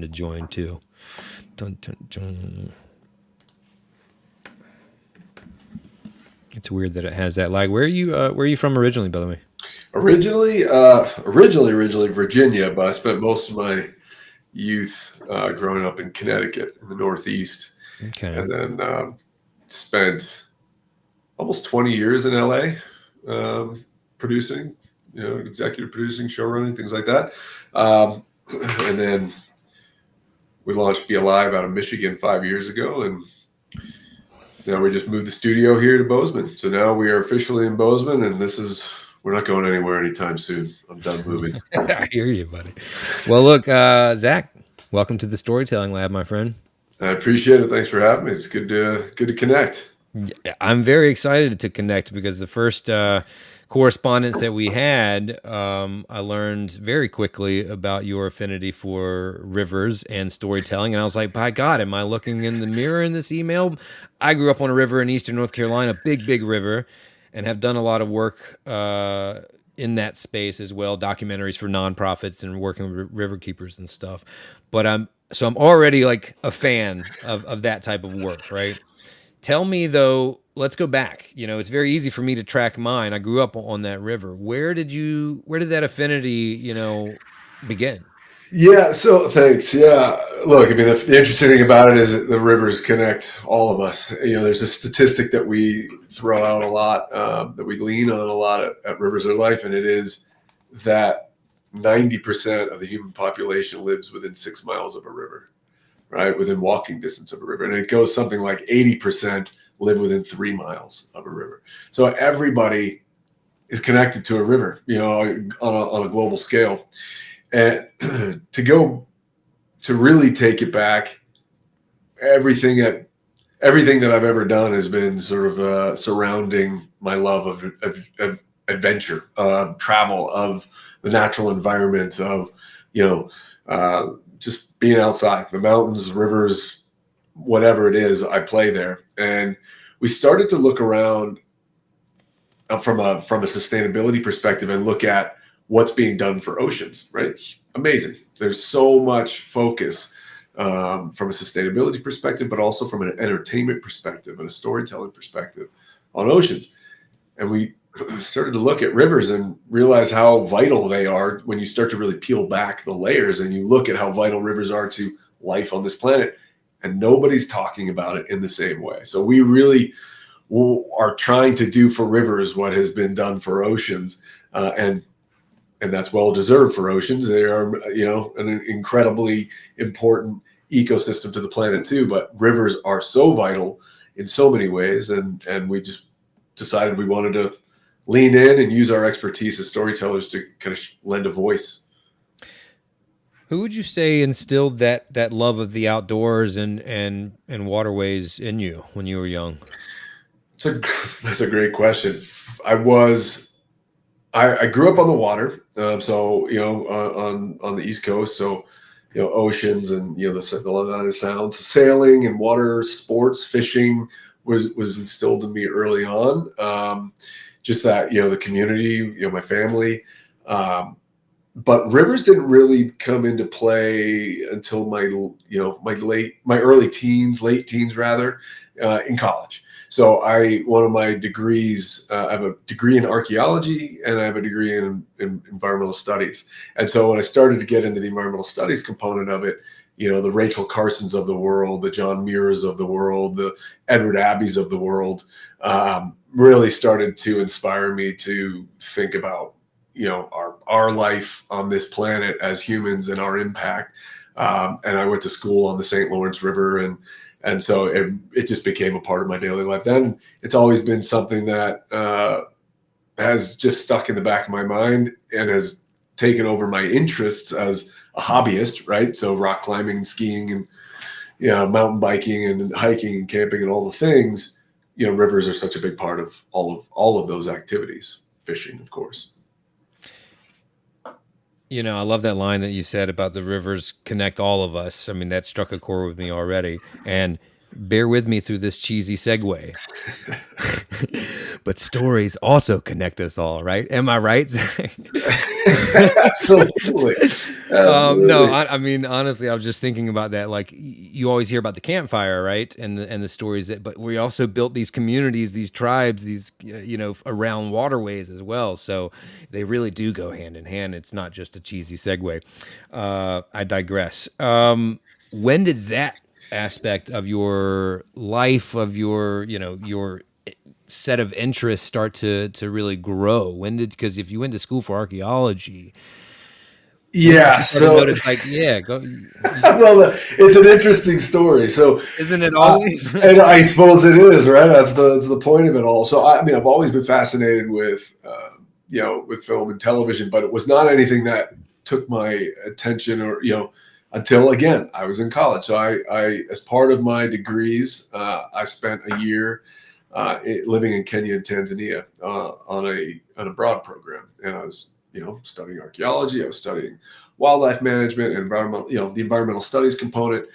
to join too. Dun, dun, dun. It's weird that it has that lag. Where are you from originally, by the way? Originally Virginia, but I spent most of my youth growing up in Connecticut in the Northeast, Okay. and then spent almost 20 years in LA, producing, executive producing, show running, things like that. Um, and then we launched BeLive out of Michigan 5 years ago, and now we just moved the studio here to Bozeman. So now we are officially in Bozeman, and we're not going anywhere anytime soon. I'm done moving. I hear you, buddy. Well, look, Zach, welcome to the Storytelling Lab, my friend. I appreciate it. Thanks for having me. It's good to connect. Yeah, I'm very excited to connect because the first correspondence that we had, I learned very quickly about your affinity for rivers and storytelling. And I was like, by God, am I looking in the mirror in this email? I grew up on a river in Eastern North Carolina, big river, and have done a lot of work in that space as well, documentaries for nonprofits and working with river keepers and stuff. But I'm already like a fan of that type of work, right? Tell me though, let's go back. It's very easy for me to track mine. I grew up on that river. Where did that affinity, begin? Yeah, so thanks. Yeah, look, I mean, the interesting thing about it is that the rivers connect all of us. There's a statistic that we throw out a lot, that we lean on a lot at Rivers of Life, and it is that 90% of the human population lives within 6 miles of a river, right? Within walking distance of a river. And it goes something like 80% live within 3 miles of a river. So everybody is connected to a river, on a global scale. And to really take it back, everything that I've ever done has been sort of surrounding my love of adventure, travel, of the natural environment, of just being outside, the mountains, rivers, whatever it is. I play there, and we started to look around from a sustainability perspective and look at what's being done for oceans. Right, amazing. There's so much focus from a sustainability perspective, but also from an entertainment perspective and a storytelling perspective on oceans. And we started to look at rivers and realize how vital they are when you start to really peel back the layers and you look at how vital rivers are to life on this planet. And nobody's talking about it in the same way. So we really are trying to do for rivers what has been done for oceans, and that's well deserved for oceans. They are, an incredibly important ecosystem to the planet too. But rivers are so vital in so many ways, and we just decided we wanted to lean in and use our expertise as storytellers to kind of lend a voice. Who would you say instilled that love of the outdoors and waterways in you when you were young? That's a great question. I grew up on the water, so on the East Coast, so oceans and the sounds, sailing and water sports, fishing was instilled in me early on. Just that the community, my family, but rivers didn't really come into play until my early teens, late teens rather, in college. So one of my degrees, I have a degree in archaeology and I have a degree in environmental studies. And so when I started to get into the environmental studies component of it, the Rachel Carsons of the world, the John Muirs of the world, the Edward Abbeys of the world, really started to inspire me to think about, our life on this planet as humans and our impact. And I went to school on the St. Lawrence River, and so it just became a part of my daily life. Then it's always been something that has just stuck in the back of my mind and has taken over my interests as a hobbyist, right? So rock climbing and skiing and mountain biking and hiking and camping and all the things. Rivers are such a big part of all of those activities. Fishing, of course. I love that line that you said about the rivers connect all of us. I mean, that struck a chord with me already. And bear with me through this cheesy segue. But stories also connect us all, right? Am I right, Zach? Absolutely. No, Absolutely. I mean, honestly, I was just thinking about that. Like, you always hear about the campfire, right? And the stories that, but we also built these communities, these tribes, these around waterways as well. So they really do go hand in hand. It's not just a cheesy segue. I digress. When did that aspect of your life, of your set of interests start to really grow? When did, because if you went to school for archaeology, when did Yeah. you start to So, notice, like, yeah, go, well, it's an interesting story. So, isn't it uh, always? and I suppose it is, right? That's the point of it all. So, I mean, I've always been fascinated with, with film and television, but it was not anything that took my attention, or until again I was in college. So, as part of my degrees, I spent a year living in Kenya and Tanzania on a broad program, and I was studying archaeology. I was studying wildlife management and environmental, the environmental studies component.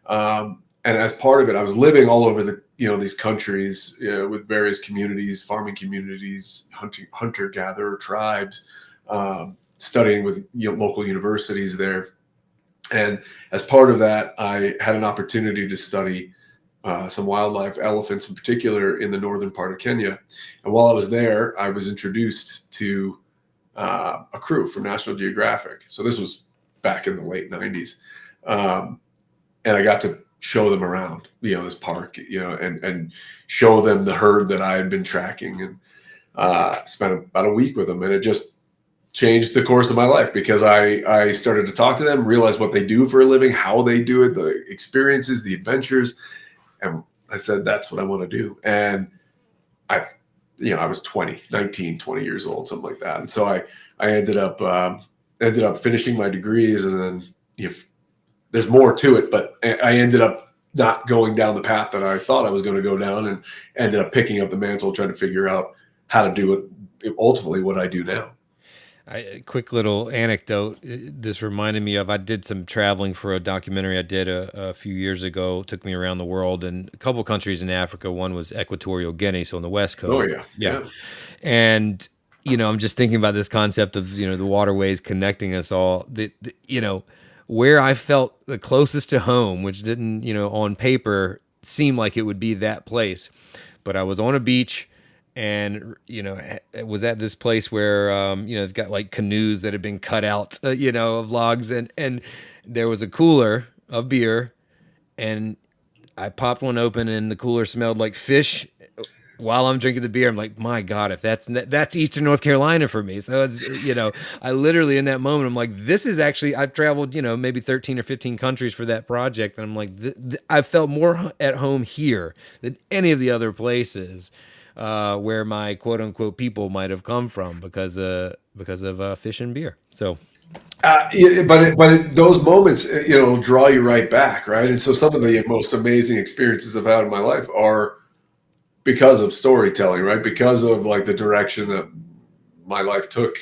And as part of it, I was living all over these countries with various communities, farming communities, hunter gatherer tribes, studying with local universities there. And as part of that, I had an opportunity to study some wildlife, elephants in particular, in the northern part of Kenya. And while I was there, I was introduced to a crew from National Geographic. So this was back in the late '90s, and I got to show them around, this park, and show them the herd that I had been tracking, and spent about a week with them, and it just changed the course of my life because I started to talk to them, realize what they do for a living, how they do it, the experiences, the adventures, and I said, that's what I want to do. And I, I was 20 years old, something like that. And so I ended up finishing my degrees, and then there's more to it, but I ended up not going down the path that I thought I was going to go down, and ended up picking up the mantle, trying to figure out how to do it, ultimately what I do now. Quick little anecdote. This reminded me of, I did some traveling for a documentary I did a few years ago. It took me around the world and a couple countries in Africa. One was Equatorial Guinea, so on the west Oh coast. yeah, Yeah, yeah. and I'm just thinking about this concept of the waterways connecting us all. Where I felt the closest to home, which didn't on paper seem like it would be that place, but I was on a beach, and it was at this place where it's got like canoes that have been cut out of logs, and there was a cooler of beer, and I popped one open, and the cooler smelled like fish. While I'm drinking the beer, I'm like, my God, if that's Eastern North Carolina for me. So it's, I literally in that moment, I'm like, this is actually, I've traveled, maybe 13 or 15 countries for that project. And I'm like, I felt more at home here than any of the other places where my quote unquote people might have come from because of fish and beer. So, Those moments, draw you right back, right? And so some of the most amazing experiences I've had in my life are because of storytelling, right? Because of like the direction that my life took,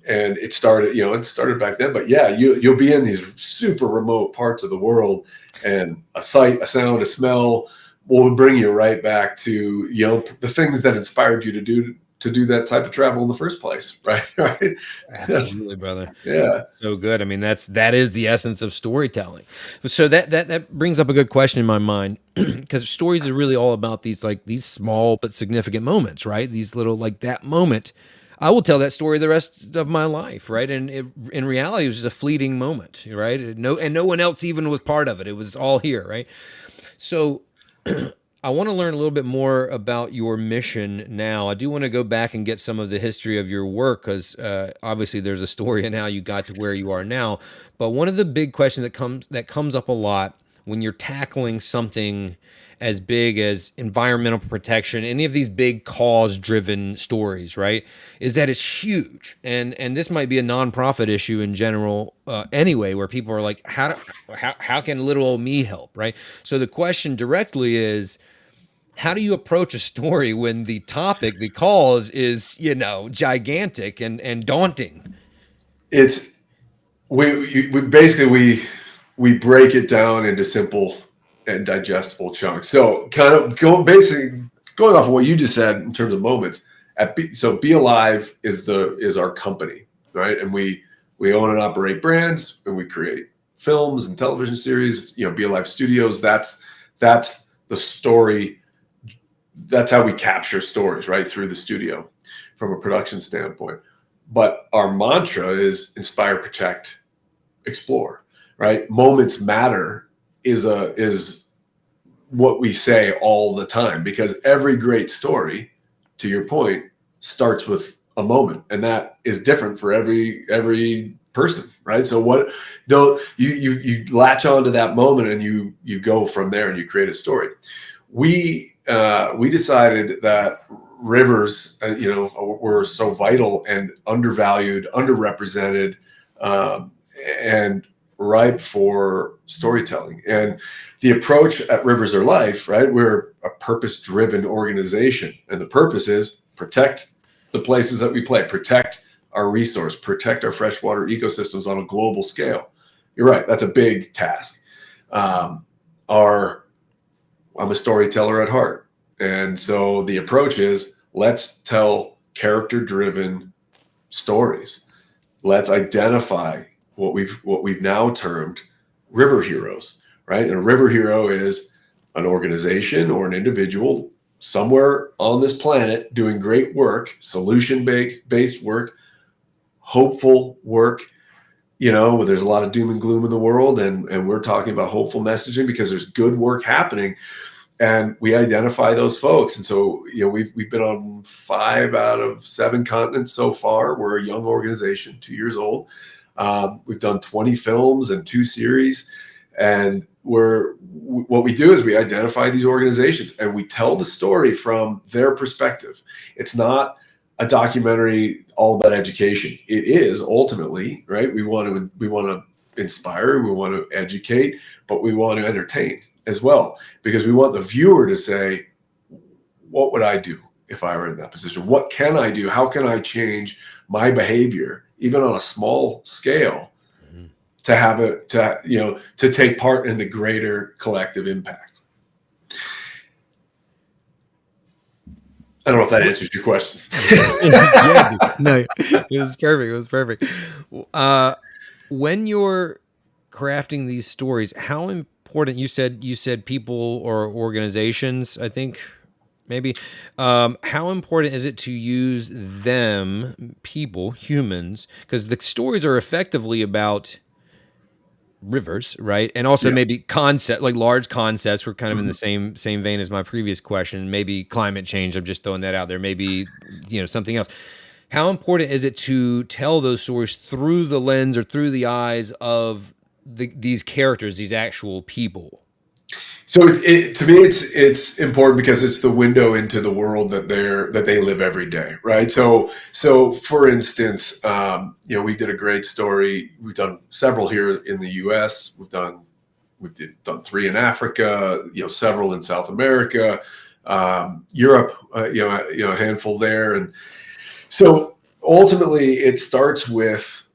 and it started back then. But yeah, you'll be in these super remote parts of the world, and a sight, a sound, a smell will bring you right back to the things that inspired you to do that type of travel in the first place, right? Right. absolutely, brother. Yeah. So good. I mean, that is the essence of storytelling. So that brings up a good question in my mind, because stories are really all about these small but significant moments, right? These little, like, that moment. I will tell that story the rest of my life, right? And in reality, it was just a fleeting moment, right? And no one else even was part of it. It was all here, right? So I want to learn a little bit more about your mission now. I do want to go back and get some of the history of your work, because obviously there's a story in how you got to where you are now. But one of the big questions that comes up a lot when you're tackling something as big as environmental protection, any of these big cause-driven stories, right, is that it's huge, and this might be a nonprofit issue in general, anyway, where people are like, how can little old me help, right? So the question directly is, how do you approach a story when the topic, the cause, is gigantic and daunting? It's we basically we break it down into simple and digestible chunks. So kind of going off of what you just said in terms of moments. So BeLive is our company, right? And we own and operate brands, and we create films and television series. BeLive Studios. That's the story. That's how we capture stories, right, through the studio, from a production standpoint. But our mantra is inspire, protect, explore. Right? Moments matter is what we say all the time, because every great story, to your point, starts with a moment, and that is different for every person, right? So what though you latch onto that moment, and you go from there, and you create a story. We decided that rivers, were so vital and undervalued, underrepresented, and ripe for storytelling. And the approach at Rivers Are Life, right? We're a purpose-driven organization, and the purpose is protect the places that we play, protect our resource, protect our freshwater ecosystems on a global scale. You're right, that's a big task. I'm a storyteller at heart, and so the approach is, let's tell character-driven stories. Let's identify what we've now termed river heroes, right? And a river hero is an organization or an individual somewhere on this planet doing great work, solution-based work, hopeful work, where there's a lot of doom and gloom in the world, and we're talking about hopeful messaging because there's good work happening. And we identify those folks. And so, we've been on 5 out of 7 continents so far. We're a young organization, 2 years old. We've done 20 films and 2 series. And what we do is we identify these organizations, and we tell the story from their perspective. It's not a documentary all about education. It is ultimately, right? We want to inspire, we want to educate, but we want to entertain as well, because we want the viewer to say, what would I do if I were in that position? What can I do? How can I change my behavior, even on a small scale, to have it, to take part in the greater collective impact? I don't know if that answers your question. Yeah, no, it was perfect. It was perfect. When you're crafting these stories, how important, you said people or organizations, I think, maybe, how important is it to use them, people, humans, because the stories are effectively about rivers, right? And also Yeah. maybe concept, like large concepts. We're kind of in the Mhm. same vein as my previous question. Maybe climate change. I'm just throwing that out there. Maybe something else. How important is it to tell those stories through the lens or through the eyes of these characters, these actual people? So to me, it's important because it's the window into the world that they live every day, right? So for instance, we did a great story. We've done several here in the U.S. We've done 3 in Africa, several in South America, Europe, a handful there, and so ultimately it starts with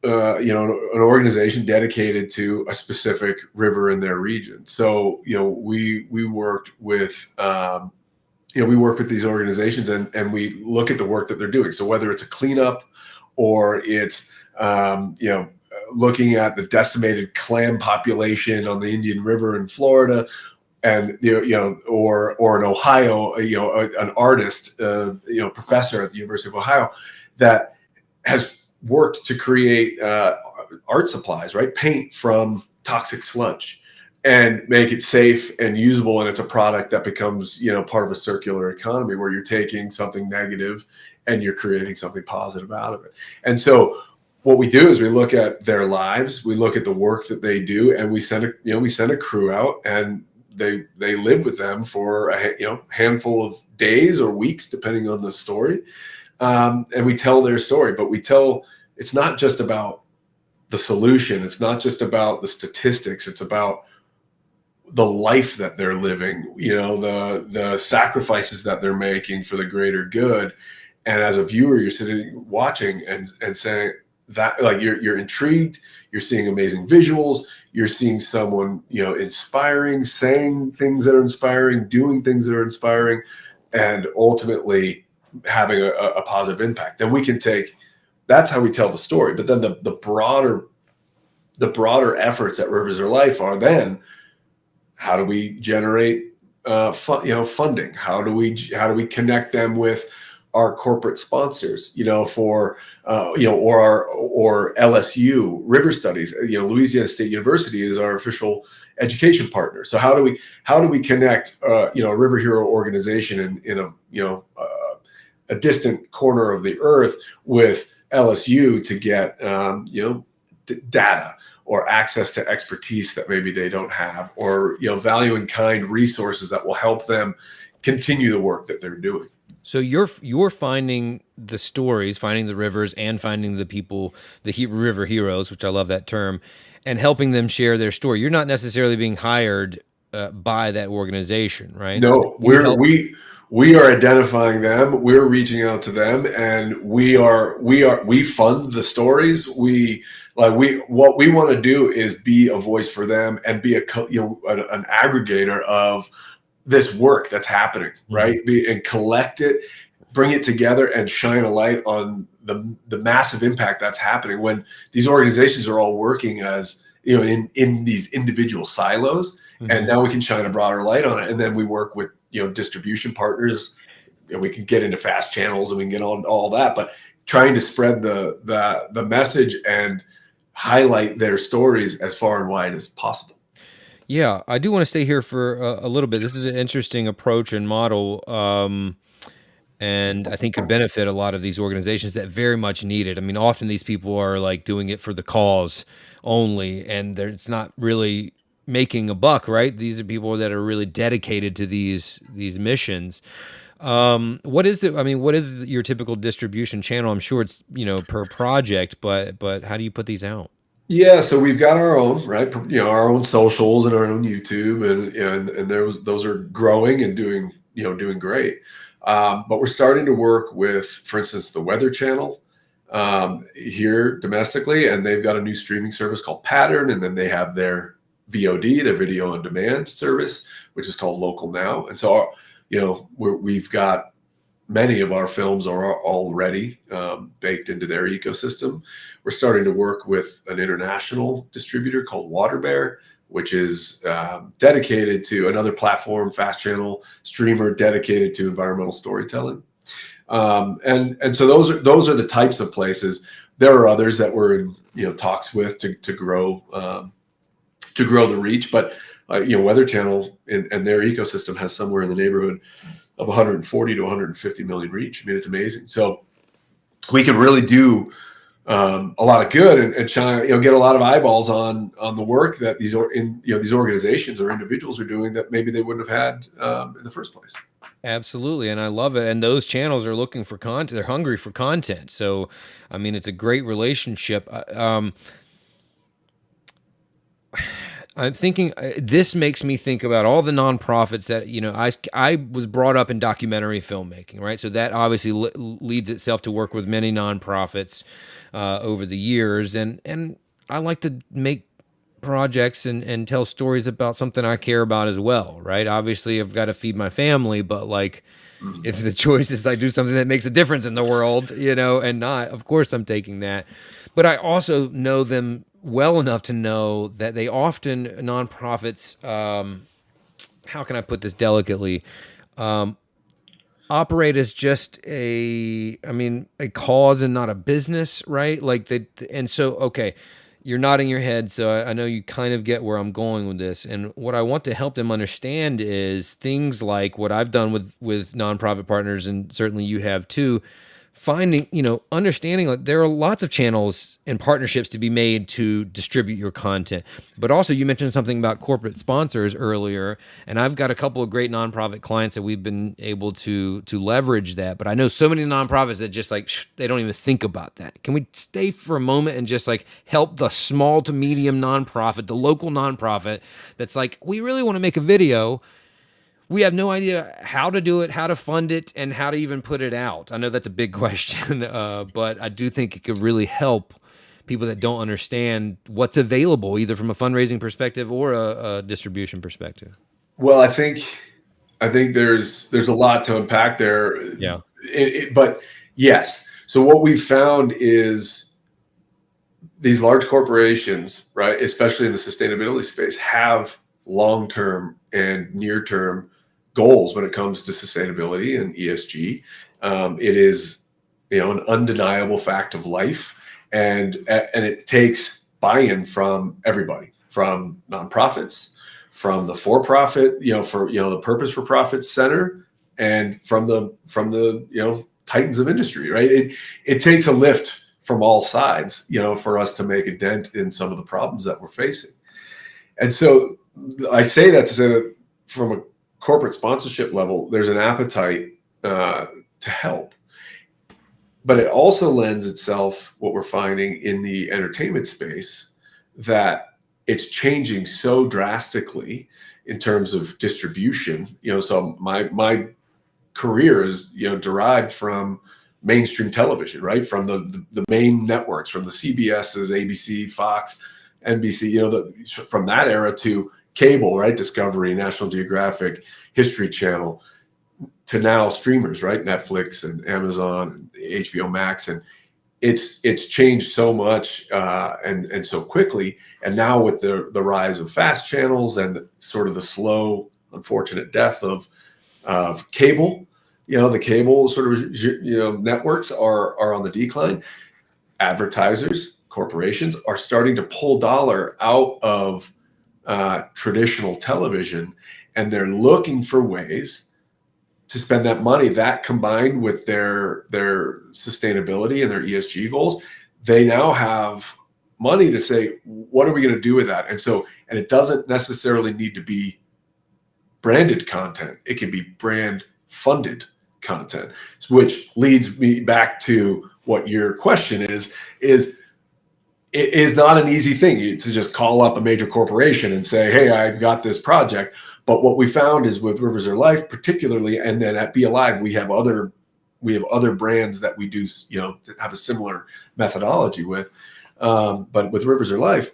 an organization dedicated to a specific river in their region. So, we worked with, we work with these organizations, and we look at the work that they're doing. So whether it's a cleanup, or it's, looking at the decimated clam population on the Indian River in Florida, and or in Ohio, an artist, professor at the University of Ohio that has worked to create art supplies, right? Paint from toxic sludge, and make it safe and usable. And it's a product that becomes, part of a circular economy, where you're taking something negative and you're creating something positive out of it. And so what we do is we look at their lives, we look at the work that they do, and we send a crew out, and they live with them for a handful of days or weeks, depending on the story. And we tell their story, but it's not just about the solution. It's not just about the statistics. It's about the life that they're living, the sacrifices that they're making for the greater good. And as a viewer, you're sitting watching and saying, that, like, you're intrigued, you're seeing amazing visuals, you're seeing someone, inspiring, saying things that are inspiring, doing things that are inspiring, and ultimately having a positive impact. Then we can take, that's how we tell the story. But then the broader efforts at Rivers of Life are then, how do we generate funding? How do we connect them with our corporate sponsors? Or LSU River Studies. Louisiana State University is our official education partner. So how do we connect a River Hero organization in a distant corner of the earth with LSU to get data or access to expertise that maybe they don't have, or value in kind resources that will help them continue the work that they're doing. So you're finding the stories, finding the rivers, and finding the people, the river heroes, which I love that term, and helping them share their story. You're not necessarily being hired by that organization, right? So No, you help. we are identifying them. We're reaching out to them, and we fund the stories. What we want to do is be a voice for them and be an aggregator of this work that's happening, right? And collect it, bring it together, and shine a light on the massive impact that's happening when these organizations are all working as in these individual silos. And now we can shine a broader light on it. And then we work with distribution partners. We can get into fast channels and we can get on all that, but trying to spread the message and highlight their stories as far and wide as possible. Yeah, I do want to stay here for a little bit. This is an interesting approach and model, and I think could benefit a lot of these organizations that very much need it. I mean, often these people are like doing it for the cause only, and it's not really making a buck, right? These are people that are really dedicated to these missions. What is it? I mean, what is your typical distribution channel? I'm sure it's per project, but how do you put these out? Yeah, so we've got our own, right? Our own socials and our own YouTube, and those are growing and doing great. But we're starting to work with, for instance, the Weather Channel here domestically, and they've got a new streaming service called Pattern, and then they have their VOD, their video on demand service, which is called Local Now. And so, we've got many of our films are already baked into their ecosystem. We're starting to work with an international distributor called Waterbear, which is dedicated to another platform, fast channel streamer dedicated to environmental storytelling. And so those are the types of places. There are others that we're in talks with to grow the reach, but Weather Channel and their ecosystem has somewhere in the neighborhood of 140 to 150 million reach. I mean, it's amazing. So we can really do a lot of good and shine, get a lot of eyeballs on the work that these organizations or individuals are doing that maybe they wouldn't have had in the first place. Absolutely, and I love it. And those channels are looking for content; they're hungry for content. So, I mean, it's a great relationship. I'm thinking this makes me think about all the nonprofits that I was brought up in documentary filmmaking, right? So that obviously leads itself to work with many nonprofits over the years, and I like to make projects and tell stories about something I care about as well, right? Obviously, I've got to feed my family, but like, if the choice is I do something that makes a difference in the world, and not, of course, I'm taking that. But I also know them well enough to know that they often, nonprofits, how can I put this delicately, operate as just a cause and not a business, right? And so, okay, you're nodding your head, so I know you kind of get where I'm going with this. And what I want to help them understand is things like what I've done with nonprofit partners, and certainly you have too, finding, understanding like there are lots of channels and partnerships to be made to distribute your content. But also you mentioned something about corporate sponsors earlier, and I've got a couple of great nonprofit clients that we've been able to leverage that. But I know so many nonprofits that just like, they don't even think about that. Can we stay for a moment and just like help the small to medium nonprofit, the local nonprofit that's like, we really want to make a video. We have no idea how to do it, how to fund it, and how to even put it out. I know that's a big question, but I do think it could really help people that don't understand what's available, either from a fundraising perspective or a distribution perspective. Well, I think there's a lot to unpack there, Yeah. but yes. So what we've found is these large corporations, right, especially in the sustainability space, have long-term and near-term goals when it comes to sustainability and ESG. It is, an undeniable fact of life, and it takes buy-in from everybody, from nonprofits, from the for-profit, for the purpose for profit center, and from the titans of industry, right? It takes a lift from all sides, for us to make a dent in some of the problems that we're facing. And so I say that to say that from a corporate sponsorship level, there's an appetite to help. But it also lends itself, what we're finding in the entertainment space, that it's changing so drastically in terms of distribution. So my career is derived from mainstream television, right? From the main networks, from the CBS's, ABC, Fox, NBC, from that era to cable, right? Discovery, National Geographic, History Channel, to now streamers, right? Netflix and Amazon and HBO Max, and it's changed so much and so quickly. And now with the rise of fast channels and sort of the slow, unfortunate death of cable, the cable sort of networks are on the decline. Advertisers, corporations are starting to pull dollar out of traditional television, and they're looking for ways to spend that money. That combined with their sustainability and their ESG goals, they now have money to say, what are we going to do with that? And it doesn't necessarily need to be branded content. It can be brand funded content, which leads me back to what your question is it is not an easy thing to just call up a major corporation and say, hey, I've got this project. But what we found is with Rivers Are Life particularly, and then at BeLive, we have other brands that we do have a similar methodology with. But with Rivers Are Life,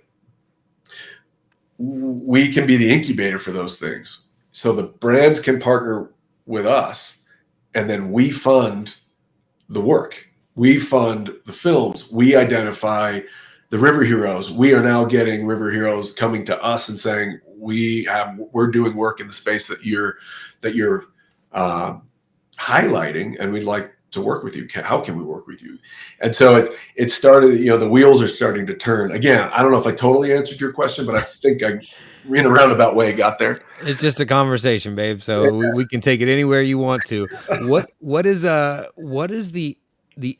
we can be the incubator for those things. So the brands can partner with us, and then we fund the work. We fund the films. We identify the river heroes. We are now getting river heroes coming to us and saying, we're doing work in the space that you're highlighting, and we'd like to work with you. How can we work with you? And so it started, the wheels are starting to turn. Again, I don't know if I totally answered your question, but I think I, in a roundabout way, got there. It's just a conversation, babe. So we can take it anywhere you want to. What is the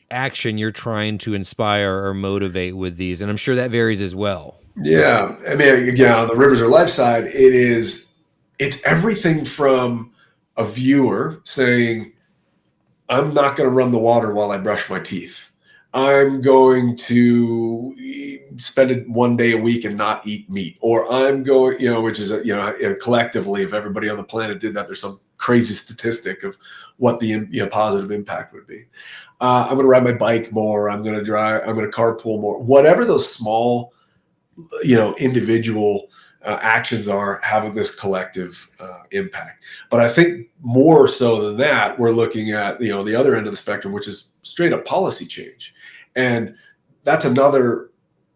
action you're trying to inspire or motivate with these? And I'm sure that varies as well. Yeah. I mean, again, on the Rivers Are Life side, it's everything from a viewer saying, I'm not going to run the water while I brush my teeth. I'm going to spend it one day a week and not eat meat. Or I'm going, which is, collectively, if everybody on the planet did that, there's some crazy statistic of what the positive impact would be. I'm going to ride my bike more. I'm going to carpool more. Whatever those small, individual actions are having this collective impact. But I think more so than that, we're looking at the other end of the spectrum, which is straight up policy change, and that's another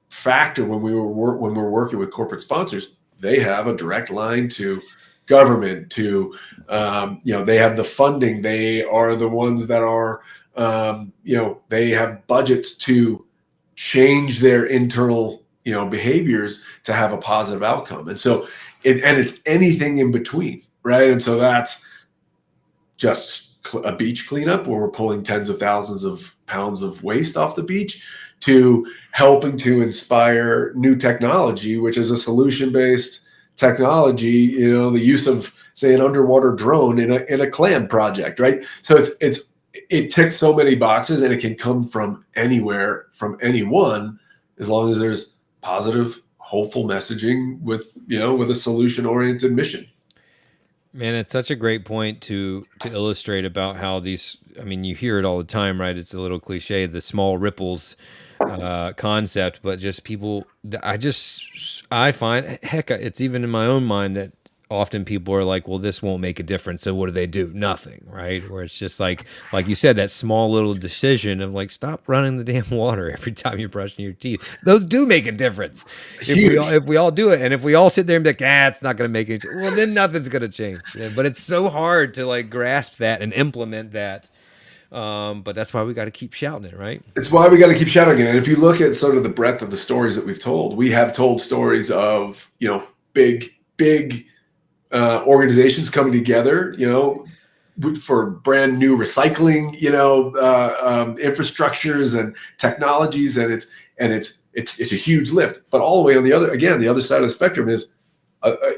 factor when we're working with corporate sponsors. They have a direct line to government, to they have the funding. They are the ones that are they have budgets to change their internal behaviors to have a positive outcome. And so it's anything in between, right? And so that's just a beach cleanup where we're pulling tens of thousands of pounds of waste off the beach, to helping to inspire new technology, which is a solution-based technology, the use of, say, an underwater drone in a clam project, right? So it ticks so many boxes, and it can come from anywhere, from anyone, as long as there's positive, hopeful messaging with a solution-oriented mission. Man, it's such a great point to illustrate about how these, I mean, you hear it all the time, right? It's a little cliche, the small ripples concept, but just people. I find, heck, it's even in my own mind that often people are like, well, this won't make a difference. So what do? Nothing, right? Where it's just like you said, that small little decision of like, stop running the damn water every time you're brushing your teeth. Those do make a difference. Huge. If we all do it, and if we all sit there and be like, it's not going to make any change. Well, then nothing's going to change. But it's so hard to like grasp that and implement that. But that's why we got to keep shouting it, right? It's why we got to keep shouting it. And if you look at sort of the breadth of the stories that we've told, we have told stories of, big organizations coming together, for brand new recycling, infrastructures and technologies, and it's a huge lift. But all the way on the other side of the spectrum is, a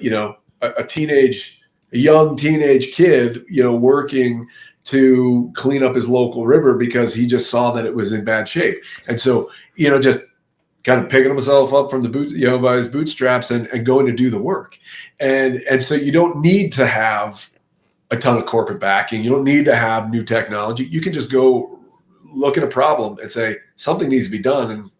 young teenage kid, working to clean up his local river because he just saw that it was in bad shape, and so just kind of picking himself up from the boot, by his bootstraps and going to do the work. And so you don't need to have a ton of corporate backing. You don't need to have new technology. You can just go look at a problem and say, something needs to be done, and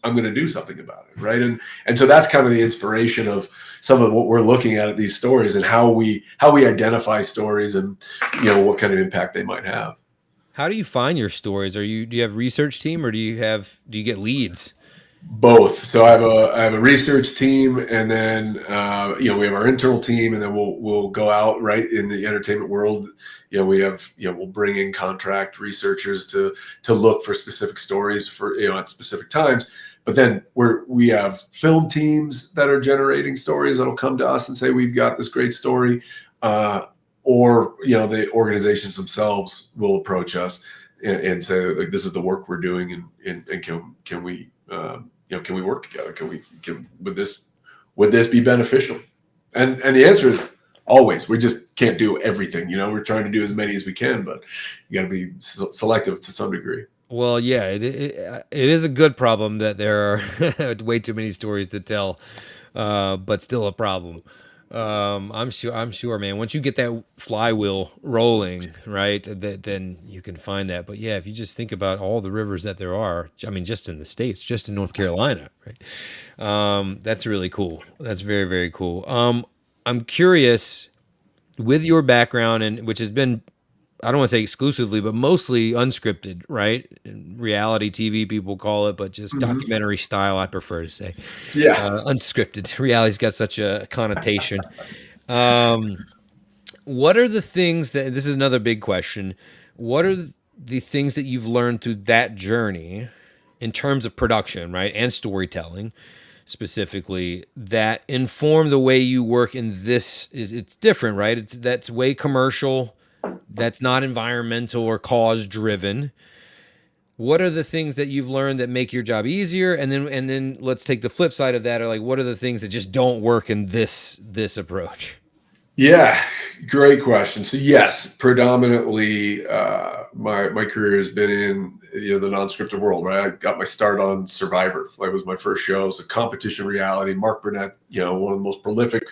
I'm going to do something about it. Right. And so that's kind of the inspiration of some of what we're looking at these stories and how we identify stories and, what kind of impact they might have. How do you find your stories? Do you have a research team, or do you get leads? Both. So I have a research team, and then we have our internal team, and then we'll go out right in the entertainment world. We'll bring in contract researchers to look for specific stories for at specific times. But then we have film teams that are generating stories that'll come to us and say, we've got this great story, or the organizations themselves will approach us and say, like, this is the work we're doing, and can we can we work together? Would this be beneficial? And the answer is always. We just can't do everything. We're trying to do as many as we can, but you got to be selective to some degree. Well, yeah, it is a good problem that there are way too many stories to tell, but still a problem. I'm sure, man. Once you get that flywheel rolling, right, then you can find that. But yeah, if you just think about all the rivers that there are, I mean, just in the States, just in North Carolina, right? That's really cool. That's very, very cool. I'm curious, with your background, and which has been, I don't want to say exclusively, but mostly unscripted, right? Reality TV, people call it, but just Mm-hmm. documentary style, I prefer to say. Yeah. Unscripted. Reality's got such a connotation. Um, what are the things that, this is another big question. What are the things that you've learned through that journey in terms of production, right? And storytelling specifically, that inform the way you work in this? It's different, right? That's way commercial. That's not environmental or cause driven. What are the things that you've learned that make your job easier? And then let's take the flip side of that. Or like, what are the things that just don't work in this approach? Yeah, great question. So yes, predominantly my career has been in the non-scripted world. Right, I got my start on Survivor. That was my first show. So competition reality. Mark Burnett, one of the most prolific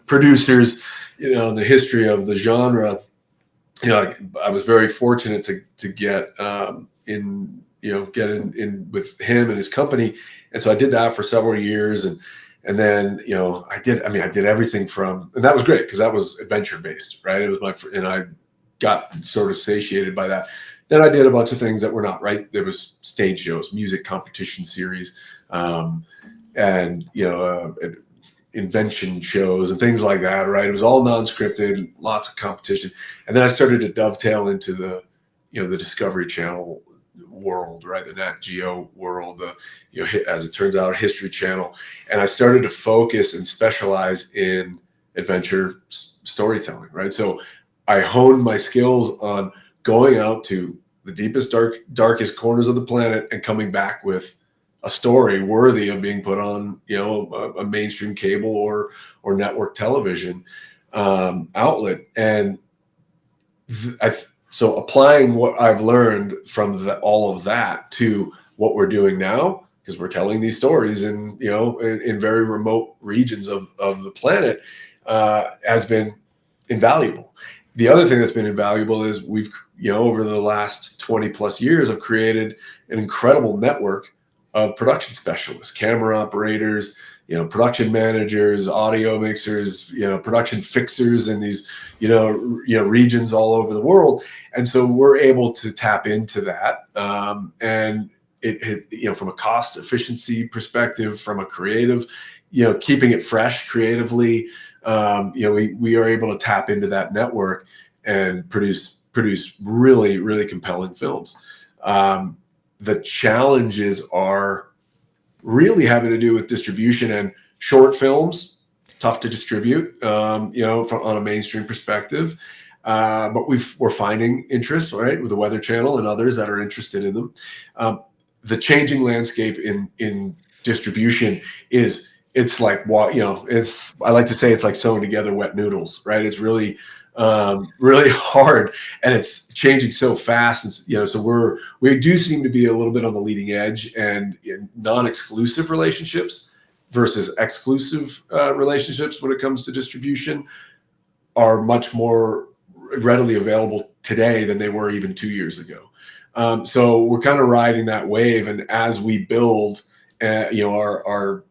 producers, in the history of the genre. I was very fortunate to get in with him and his company, and so I did that for several years, and then I did everything from, and that was great because that was adventure based, right? It was and I got sort of satiated by that. Then I did a bunch of things that were not, right. There was stage shows, music competition series, and invention shows and things like that, right? It was all non-scripted, lots of competition. And then I started to dovetail into the Discovery Channel world, right? The Nat Geo world, as it turns out, History Channel. And I started to focus and specialize in adventure storytelling, right? So I honed my skills on going out to the deepest, darkest corners of the planet and coming back with a story worthy of being put on, a mainstream cable or network television outlet. And so applying what I've learned from all of that to what we're doing now, because we're telling these stories in very remote regions of the planet, has been invaluable. The other thing that's been invaluable is we've over the last 20 plus years have created an incredible network of production specialists, camera operators, production managers, audio mixers, production fixers in these, regions all over the world. And so we're able to tap into that. And it, from a cost efficiency perspective, from a creative, keeping it fresh creatively, we are able to tap into that network and produce really, really compelling films. The challenges are really having to do with distribution, and short films, tough to distribute, on a mainstream perspective. But we're finding interest, right, with the Weather Channel and others that are interested in them. The changing landscape in distribution it's like what, I like to say it's like sewing together wet noodles, right? It's really really hard, and it's changing so fast. And so we do seem to be a little bit on the leading edge, and in non-exclusive relationships versus exclusive relationships when it comes to distribution are much more readily available today than they were even 2 years ago. So we're kind of riding that wave, and as we build, our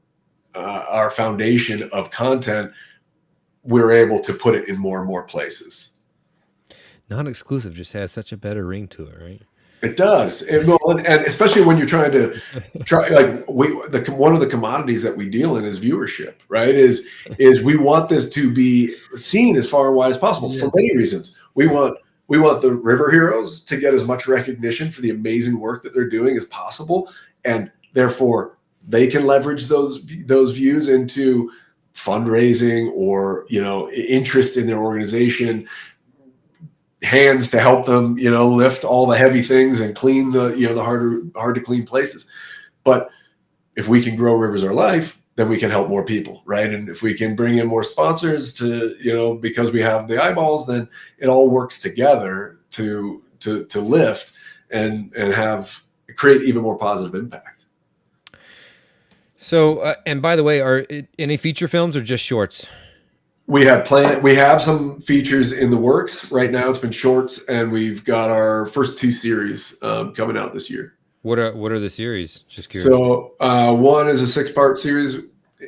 foundation of content, we're able to put it in more and more places. Non-exclusive just has such a better ring to it, right? It does, and especially when you're trying to like one of the commodities that we deal in is viewership, right? Is we want this to be seen as far and wide as possible for many reasons. We want the river heroes to get as much recognition for the amazing work that they're doing as possible, and therefore they can leverage those views into fundraising or interest in their organization, hands to help them lift all the heavy things and clean the the hard to clean places. But if we can grow Rivers Are Life, then we can help more people, right? And if we can bring in more sponsors to because we have the eyeballs, then it all works together to lift and create even more positive impact. So, and by the way, are any feature films or just shorts? We have some features in the works right now. It's been shorts, and we've got our first 2 series coming out this year. What are the series? Just curious. So one is a 6-part series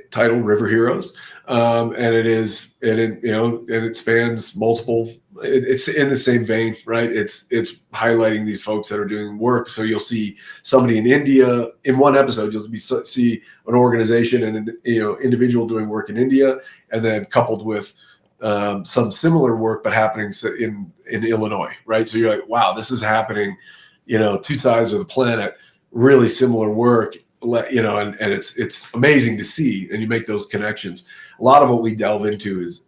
titled River Heroes, and it spans multiple. It's in the same vein, right? It's highlighting these folks that are doing work. So you'll see somebody in India in one episode. You'll see an organization and an individual doing work in India, and then coupled with some similar work but happening in Illinois, right? So you're like, wow, this is happening, 2 sides of the planet, really similar work, and it's amazing to see, and you make those connections. A lot of what we delve into is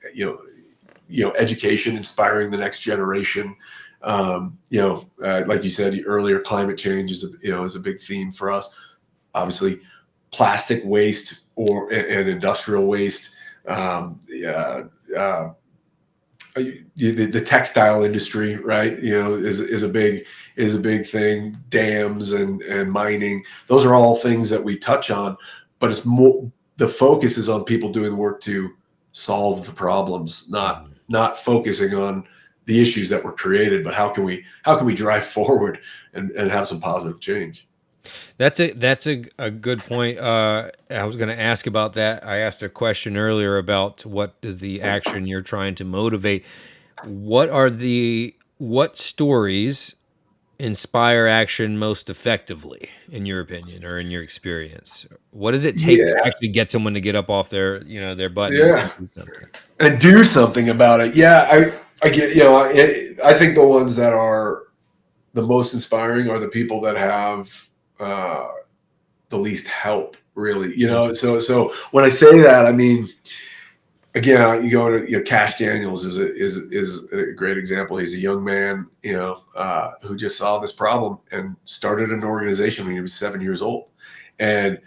education, inspiring the next generation. Like you said earlier, climate change is a big theme for us. Obviously, plastic waste and industrial waste. The textile industry, right? Is a big thing. Dams and mining. Those are all things that we touch on, but it's more, the focus is on people doing work to solve the problems, not focusing on the issues that were created, but how can we drive forward and have some positive change. That's a good point. I was going to ask about that. I asked a question earlier about what is the action you're trying to motivate. What stories inspire action most effectively, in your opinion or in your experience? What does it take to actually get someone to get up off their butt and do something? And do something about it? Yeah, I get. I think the ones that are the most inspiring are the people that have the least help, really. So when I say that, I mean, again, you go to Cash Daniels is a great example. He's a young man, who just saw this problem and started an organization when he was 7 years old, and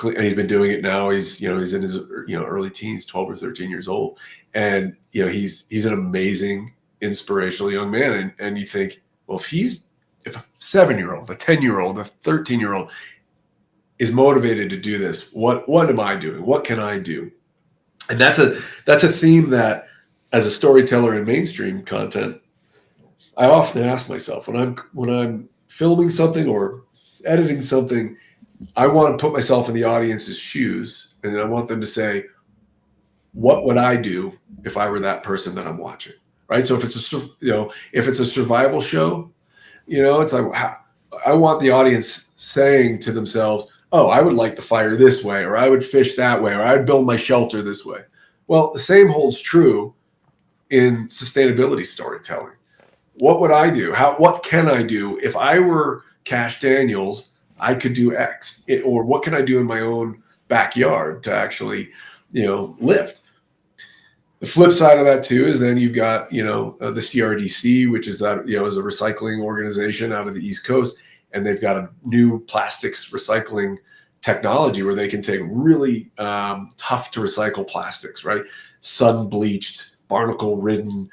and he's been doing it now. He's in his early teens, 12 or 13 years old, and he's an amazing, inspirational young man. And you think, well, if a 7-year-old, a 10-year-old, a 13-year-old is motivated to do this, what am I doing? What can I do? And that's a theme that, as a storyteller in mainstream content, I often ask myself when I'm filming something or editing something, I want to put myself in the audience's shoes, and I want them to say, what would I do if I were that person that I'm watching? Right. So if it's if it's a survival show, it's like, I want the audience saying to themselves, oh, I would light the fire this way, or I would fish that way, or I'd build my shelter this way. Well, the same holds true in sustainability storytelling. What would I do? What can I do if I were Cash Daniels? I could do X, or what can I do in my own backyard to actually, lift? The flip side of that too is then you've got the CRDC, which is that is a recycling organization out of the East Coast, and they've got a new plastics recycling technology where they can take really tough to recycle plastics, right? Sun bleached, barnacle ridden,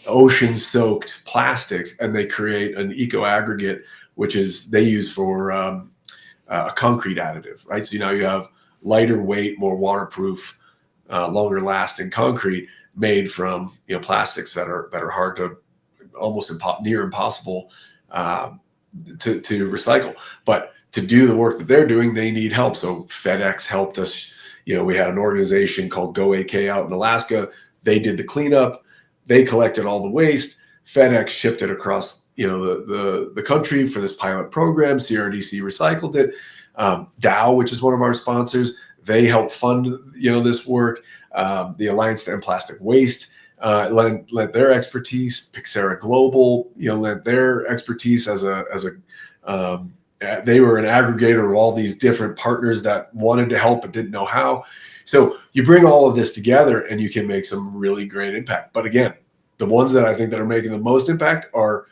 ocean soaked plastics, and they create an eco aggregate, which is they use for a concrete additive, right? So now you have lighter weight, more waterproof, longer lasting concrete made from plastics that are hard to, almost near impossible to recycle. But to do the work that they're doing, they need help. So FedEx helped us. We had an organization called Go AK out in Alaska. They did the cleanup. They collected all the waste. FedEx shipped it across the country for this pilot program. CRDC recycled it. Dow, which is one of our sponsors, they help fund this work. The Alliance to End Plastic Waste lent their expertise. Pixera Global lent their expertise as a they were an aggregator of all these different partners that wanted to help but didn't know how. So you bring all of this together and you can make some really great impact. But again, the ones that I think that are making the most impact are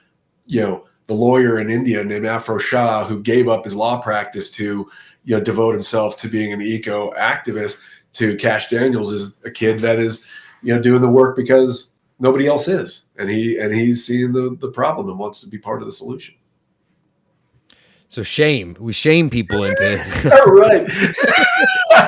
the lawyer in India named Afro Shah, who gave up his law practice to devote himself to being an eco activist. To Cash Daniels is a kid that is doing the work because nobody else is, and he's seeing the problem and wants to be part of the solution. So we shame people into All right.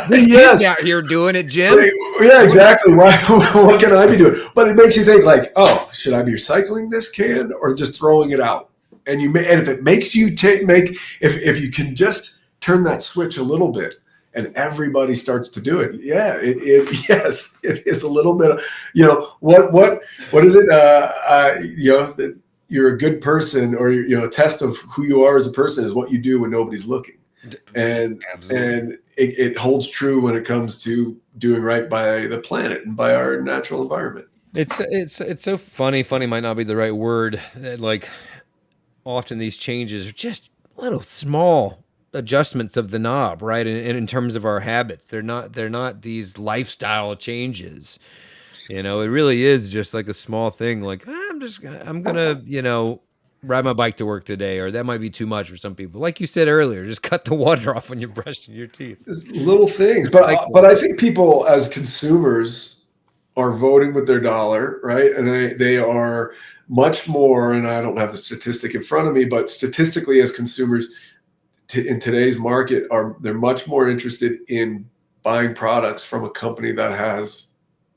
this Yes. kid's out here doing it, Jim. Yeah, exactly. What can I be doing? But it makes you think like, oh, should I be recycling this can or just throwing it out? And if it makes you if you can just turn that switch a little bit and everybody starts to do it. Yeah, yes, it is a little bit of, what is it? That you're a good person, or a test of who you are as a person is what you do when nobody's looking. And Absolutely. and it holds true when it comes to doing right by the planet and by our natural environment. It's so funny. Funny might not be the right word. That, like, often these changes are just little small adjustments of the knob, right? And in terms of our habits, they're not these lifestyle changes. It really is just like a small thing. Like, I'm gonna ride my bike to work today, or that might be too much for some people. Like you said earlier, just cut the water off when you're brushing your teeth. It's little things, Like, but I think people as consumers are voting with their dollar, right? And they are much more. And I don't have the statistic in front of me, but statistically, as consumers in today's market, they're much more interested in buying products from a company that has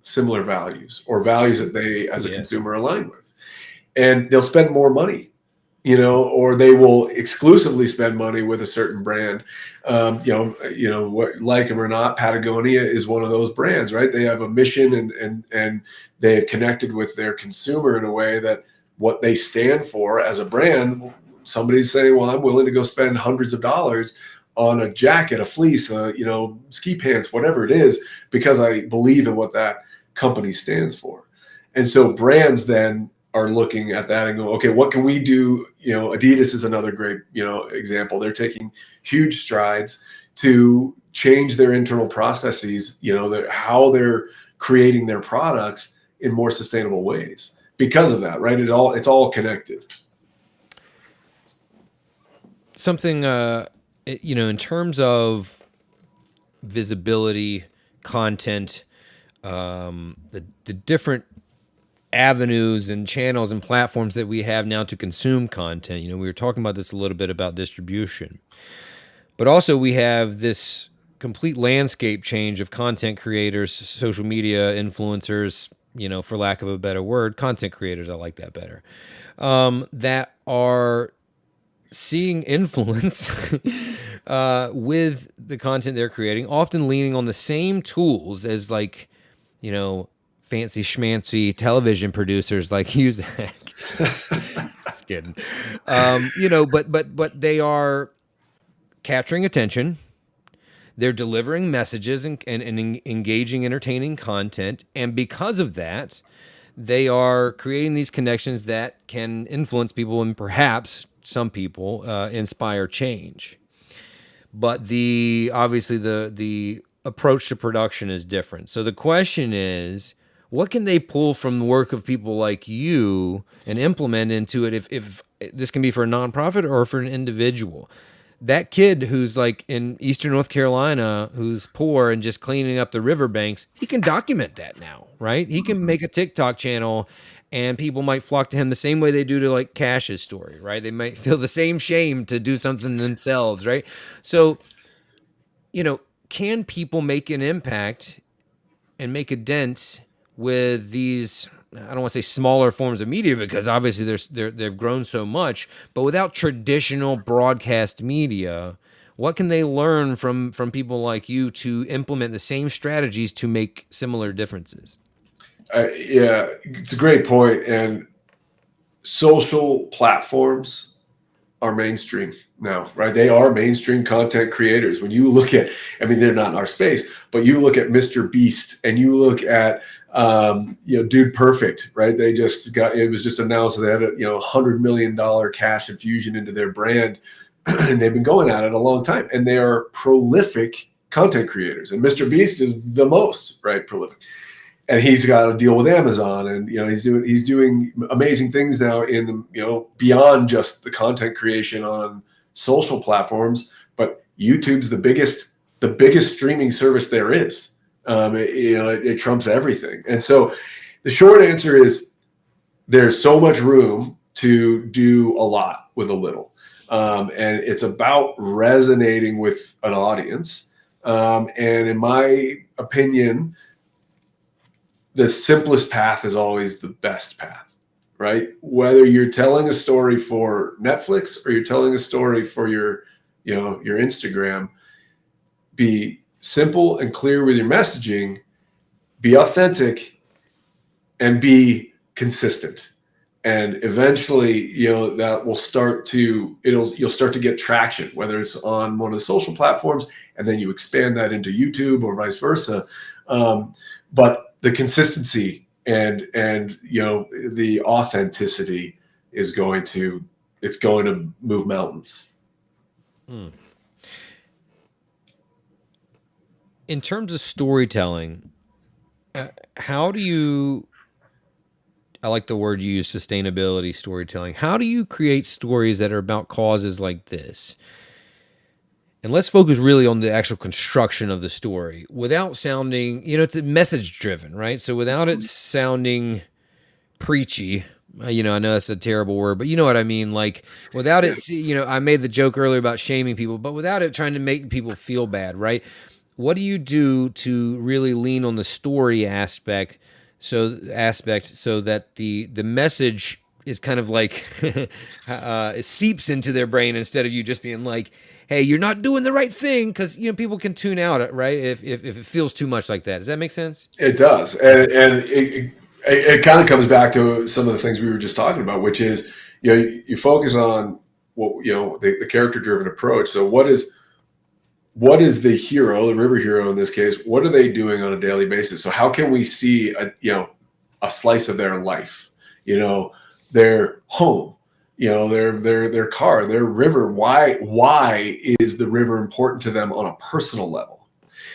similar values or values that they, as a yes. consumer, align with, and they'll spend more money. Or they will exclusively spend money with a certain brand. Like them or not, Patagonia is one of those brands, right? They have a mission and they have connected with their consumer in a way that what they stand for as a brand, somebody's saying, well, I'm willing to go spend hundreds of dollars on a jacket, a fleece, ski pants, whatever it is, because I believe in what that company stands for. And so brands then are looking at that and go, okay, what can we do? Adidas is another great, example. They're taking huge strides to change their internal processes, how they're creating their products in more sustainable ways because of that, right? It's all connected. Something, in terms of visibility, content, the different avenues and channels and platforms that we have now to consume content. We were talking about this a little bit about distribution, but also we have this complete landscape change of content creators, social media influencers, for lack of a better word, content creators. I like that better. That are seeing influence with the content they're creating, often leaning on the same tools as like, you know, fancy schmancy television producers like you, Zach. Just kidding. You know, but they are capturing attention. They're delivering messages and engaging, entertaining content. And because of that, they are creating these connections that can influence people and perhaps some people inspire change. But obviously the approach to production is different. So the question is, what can they pull from the work of people like you and implement into it if this can be for a nonprofit or for an individual? That kid who's like in Eastern North Carolina, who's poor and just cleaning up the riverbanks, he can document that now, right? He can make a TikTok channel and people might flock to him the same way they do to like Cash's story, right? They might feel the same shame to do something themselves, right? So, you know, can people make an impact and make a dent with these, I don't want to say smaller forms of media because obviously they've grown so much, but without traditional broadcast media, what can they learn from people like you to implement the same strategies to make similar differences? Yeah, it's a great point. And social platforms are mainstream now, right? They are mainstream content creators. When you look at, I mean, they're not in our space, but you look at Mr. Beast and you look at, Dude Perfect, right? They just got, it was just announced that they had a, $100 million cash infusion into their brand. And they've been going at it a long time, and they are prolific content creators. And Mr. Beast is the most, right, prolific. And he's got a deal with Amazon, and he's doing amazing things now in beyond just the content creation on social platforms. But YouTube's the biggest streaming service there is. It trumps everything. And so the short answer is there's so much room to do a lot with a little, and it's about resonating with an audience. And in my opinion, the simplest path is always the best path, right? Whether you're telling a story for Netflix or you're telling a story for your Instagram, be simple and clear with your messaging, be authentic, and be consistent. And eventually, that will you'll start to get traction, whether it's on one of the social platforms, and then you expand that into YouTube or vice versa. But the consistency and the authenticity is going to move mountains. In terms of storytelling, how do you, I like the word you use, sustainability storytelling. How do you create stories that are about causes like this? And let's focus really on the actual construction of the story without sounding, it's message driven, right? So without it sounding preachy, I know that's a terrible word, but you know what I mean? Like without it, I made the joke earlier about shaming people, but without it trying to make people feel bad, right? What do you do to really lean on the story aspect so that the message is kind of like it seeps into their brain instead of you just being like, hey, you're not doing the right thing, because people can tune out, right? If it feels too much like that. Does that make sense? It does, and it kind of comes back to some of the things we were just talking about, which is you focus on what the character driven approach. So what is the hero, the river hero in this case? What are they doing on a daily basis? So how can we see a slice of their life? Their home, their car, their river. Why is the river important to them on a personal level?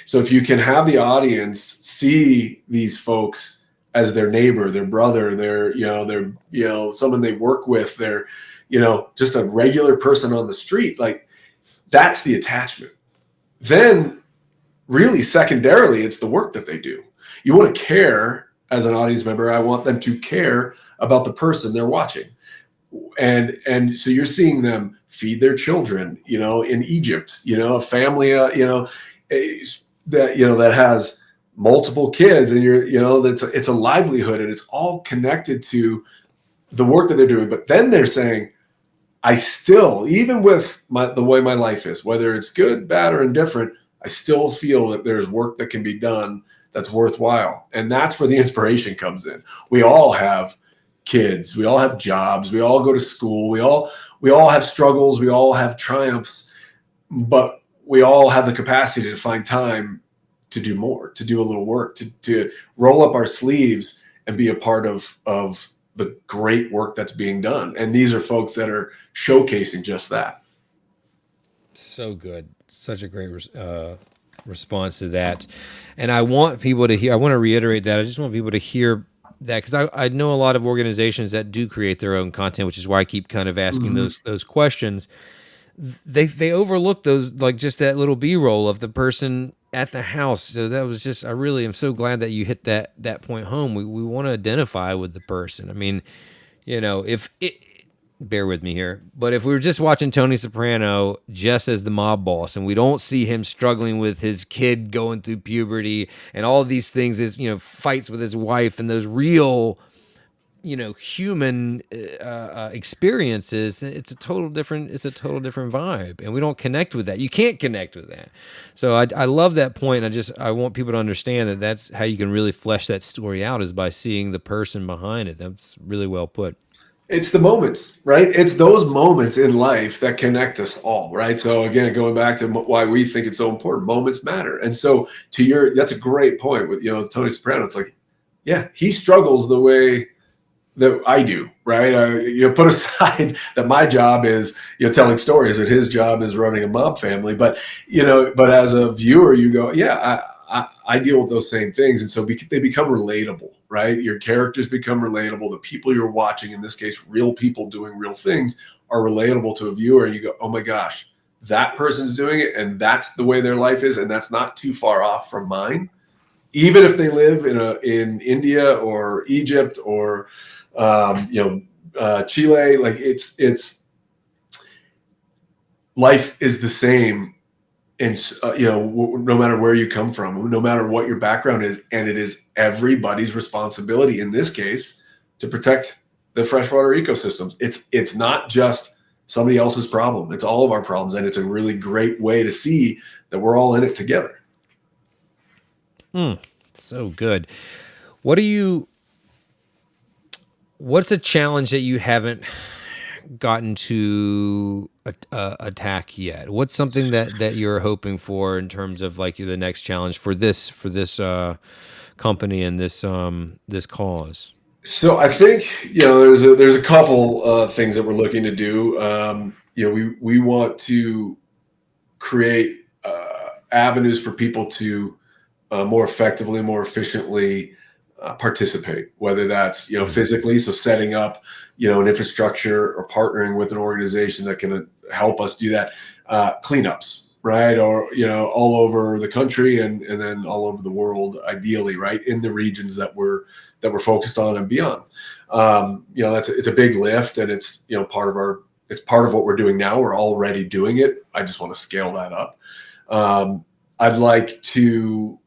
So if you can have the audience see these folks as their neighbor, their brother, their someone they work with, their just a regular person on the street, like that's the attachment. Then really secondarily, it's the work that they do. You want to care as an audience member. I want them to care about the person they're watching. And so you're seeing them feed their children, in Egypt, a family, that has multiple kids, and it's a livelihood, and it's all connected to the work that they're doing. But then they're saying, I still, even with the way my life is, whether it's good, bad, or indifferent, I still feel that there's work that can be done that's worthwhile. And that's where the inspiration comes in. We all have kids, we all have jobs, we all go to school, we all have struggles, we all have triumphs, but we all have the capacity to find time to do more, to do a little work, to roll up our sleeves and be a part of the great work that's being done. And these are folks that are showcasing just that. So good. Such a great response to that. And I want people to hear, I want to reiterate that. I just want people to hear that because I know a lot of organizations that do create their own content, which is why I keep kind of asking Mm-hmm. those questions. They overlook those, like just that little B-roll of the person at the house. So that was just, I really am so glad that you hit that point home. We want to identify with the person. I mean, if it, bear with me here, but if we were just watching Tony Soprano just as the mob boss and we don't see him struggling with his kid going through puberty and all of these things, is fights with his wife and those real human experiences, it's a total different vibe, and we don't connect with that. You can't connect with that. So I love that point. I want people to understand that that's how you can really flesh that story out, is by seeing the person behind it. That's really well put. It's the moments, right? It's those moments in life that connect us all, right? So again, going back to why we think it's so important, moments matter. And so that's a great point with Tony Soprano. It's like, yeah, he struggles the way that I do, right? Put aside that my job is telling stories, and his job is running a mob family. But as a viewer, you go, yeah, I deal with those same things, and so they become relatable, right? Your characters become relatable. The people you're watching, in this case, real people doing real things, are relatable to a viewer, and you go, oh my gosh, that person's doing it, and that's the way their life is, and that's not too far off from mine, even if they live in India or Egypt or Chile. Like it's life is the same, and no matter where you come from, no matter what your background is, and it is everybody's responsibility in this case to protect the freshwater ecosystems. It's not just somebody else's problem; it's all of our problems, and it's a really great way to see that we're all in it together. So good. What do you? What's a challenge that you haven't gotten to attack yet? What's something that you're hoping for in terms of like the next challenge for this company and this cause? So I think there's a couple things that we're looking to do. We want to create avenues for people to more effectively, more efficiently participate, whether that's physically, so setting up an infrastructure or partnering with an organization that can help us do that, cleanups, right, or all over the country, and then all over the world, ideally, right, in the regions that we're focused on and beyond. It's a big lift, and it's part of what we're doing now. We're already doing it. I just want to scale that up. um, I'd like to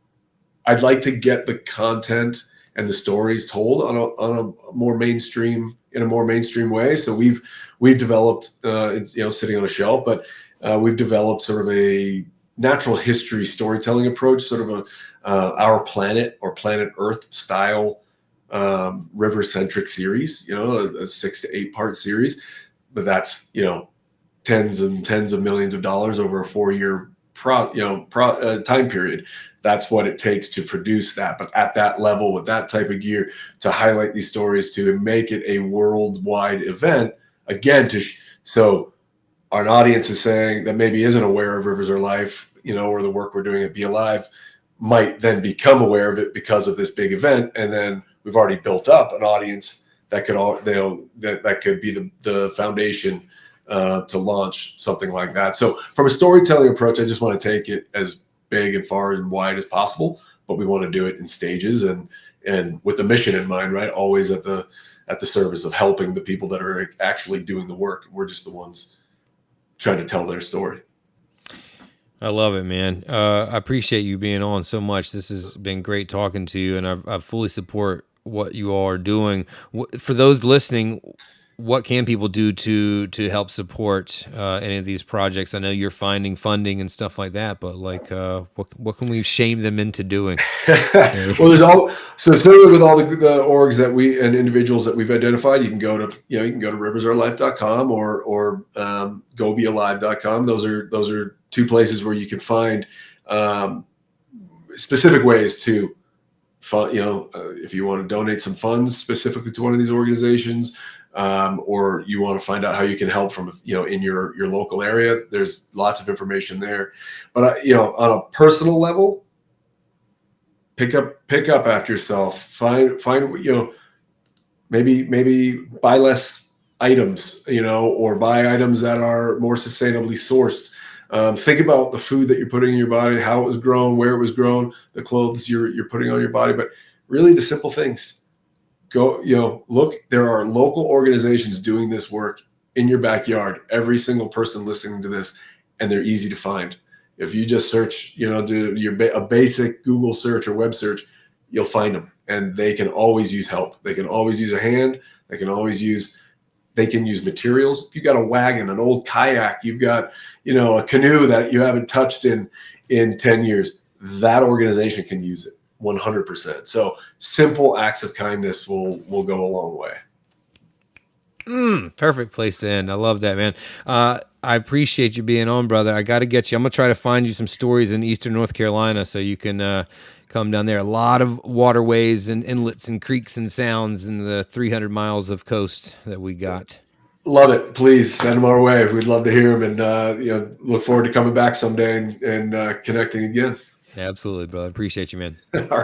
get the content and the stories told on a more mainstream, in a more mainstream way. So we've developed, it's sitting on a shelf, but we've developed sort of a natural history storytelling approach, sort of our planet or planet Earth style river centric series. A 6 to 8 part series, but that's tens and tens of millions of dollars over a 4-year time period. That's what it takes to produce that. But at that level, with that type of gear, to highlight these stories, to make it a worldwide event, again, so our audience is saying that maybe isn't aware of Rivers Are Life, or the work we're doing at BeLive, might then become aware of it because of this big event, and then we've already built up an audience that could be the foundation to launch something like that. So from a storytelling approach, I just want to take it as big and far and wide as possible, but we want to do it in stages and with the mission in mind, right? Always at the service of helping the people that are actually doing the work. We're just the ones trying to tell their story. I love it, man. I appreciate you being on so much. This has been great talking to you, and I fully support what you all are doing. For those listening, what can people do to help support any of these projects? I know you're finding funding and stuff like that, but like, what can we shame them into doing? Well, there's all so certainly with all the orgs that we and individuals that we've identified, you can go to riversaurelife.com or gobealive.com. Those are two places where you can find specific ways to fund. If you want to donate some funds specifically to one of these organizations, or you want to find out how you can help from in your local area. There's lots of information there, but on a personal level, pick up after yourself. Find maybe buy less items, or buy items that are more sustainably sourced. Think about the food that you're putting in your body, how it was grown, where it was grown, the clothes you're putting on your body, but really the simple things. Go, look, there are local organizations doing this work in your backyard, every single person listening to this, and they're easy to find. If you just search, do a basic Google search or web search, you'll find them, and they can always use help. They can always use a hand. They can use materials. If you've got a wagon, an old kayak, you've got, a canoe that you haven't touched in 10 years, that organization can use it 100%. So simple acts of kindness will go a long way. Perfect place to end. I love that, man. I appreciate you being on, brother. I got to get you. I'm going to try to find you some stories in Eastern North Carolina so you can come down there. A lot of waterways and inlets and creeks and sounds in the 300 miles of coast that we got. Love it. Please send them our way. We'd love to hear them, and look forward to coming back someday and connecting again. Absolutely, brother. Appreciate you, man. All right.